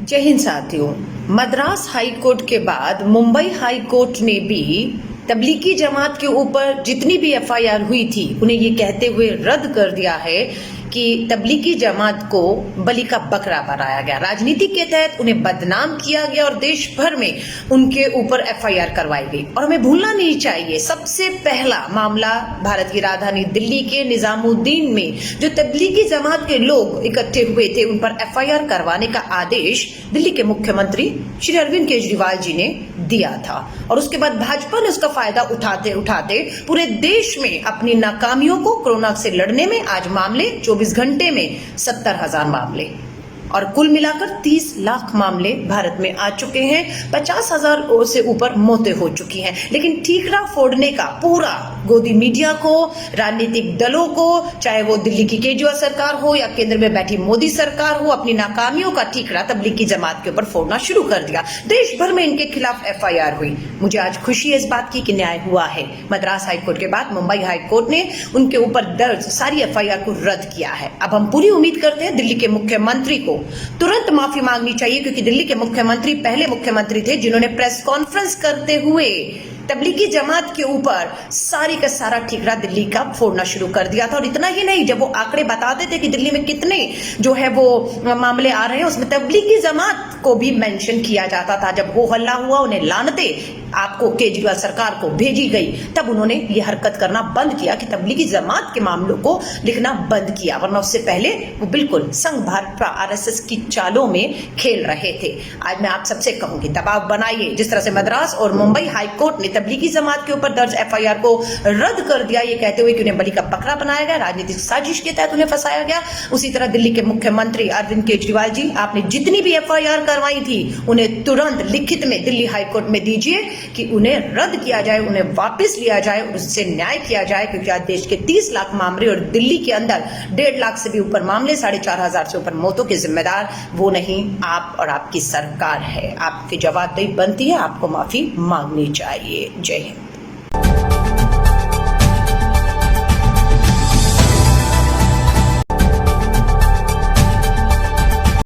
जय हिंद साथियों। Madras high court के बाद मुंबई हाई कोर्ट ने भी तबलीगी जमात के ऊपर जितनी भी एफआईआर हुई थी उन्हें ये कहते हुए रद्द कर दिया है कि तबलीगी जमात को बलि का बकरा बनाया गया, राजनीति के तहत उन्हें बदनाम किया गया और देश भर में उनके ऊपर एफआईआर करवाई गई। और हमें भूलना नहीं चाहिए, सबसे पहला मामला भारत की राजधानी दिल्ली के निजामुद्दीन में जो तबलीगी जमात के लोग इकट्ठे हुए थे उन पर एफआईआर करवाने का आदेश दिल्ली के मुख्यमंत्री श्री अरविंद केजरीवाल जी ने दिया था। और उसके बाद भाजपा ने उसका फायदा उठाते उठाते पूरे देश में अपनी नाकामियों को कोरोना से लड़ने में आज मामले 24 घंटे में 70,000 मामले और कुल मिलाकर 30 लाख मामले भारत में आ चुके हैं। 50,000 से ऊपर मौतें हो चुकी हैं। लेकिन ठीकरा फोड़ने का पूरा गोदी मीडिया को, राजनीतिक दलों को, चाहे वो दिल्ली की केजरीवाल सरकार हो या केंद्र में बैठी मोदी सरकार हो, अपनी नाकामियों का ठीकरा तबलीगी जमात के ऊपर फोड़ना शुरू कर दिया। देश भर में इनके खिलाफ एफआईआर हुई। मुझे आज खुशी है इस बात की कि न्याय हुआ है। मद्रास हाईकोर्ट के बाद मुंबई हाईकोर्ट ने उनके ऊपर दर्ज सारी एफआईआर को रद्द किया है। अब हम पूरी उम्मीद करते हैं दिल्ली के मुख्यमंत्री को तुरंत माफी मांगनी चाहिए, क्योंकि दिल्ली के मुख्यमंत्री पहले मुख्यमंत्री थे जिन्होंने प्रेस कॉन्फ्रेंस करते हुए तबलीगी जमात के ऊपर सारी का सारा ठीकरा दिल्ली का फोड़ना शुरू कर दिया था। और इतना ही नहीं, जब वो आंकड़े बताते थे कि दिल्ली में कितने जो है वो मामले आ रहे हैं, उसमें तबलीगी जमात को भी मेंशन किया जाता था। जब वो हल्ला हुआ, उन्हें लानते आपको केजरीवाल सरकार को भेजी गई, तब उन्होंने ये हरकत करना बंद किया कि तबलीगी जमात के मामलों को लिखना बंद किया। वरना उससे पहले वो बिल्कुल संघ भाजपा आरएसएस की चालों में खेल रहे थे। आज मैं आप सबसे कहूंगी, दबाव बनाइए। जिस तरह से मद्रास और मुंबई हाईकोर्ट ने तबलीगी जमात के ऊपर दर्ज एफआईआर को रद्द कर दिया, ये कहते हुए कि उन्हें बलि का बकरा बनाया गया, राजनीतिक साजिश के तहत उन्हें फंसाया गया, उसी तरह दिल्ली के मुख्यमंत्री अरविंद केजरीवाल जी, आपने जितनी भी एफआईआर करवाई थी उन्हें तुरंत लिखित में दिल्ली हाईकोर्ट में दीजिए कि उन्हें रद्द किया जाए, उन्हें वापस लिया जाए, उससे न्याय किया जाए। क्योंकि आज देश के 30 लाख मामले और दिल्ली के अंदर 1.5 लाख से भी ऊपर मामले, 4,500 से ऊपर मौतों के जिम्मेदार वो नहीं, आप और आपकी सरकार है। आपकी जवाबदेही बनती है, आपको माफी मांगनी चाहिए। जय हिंद।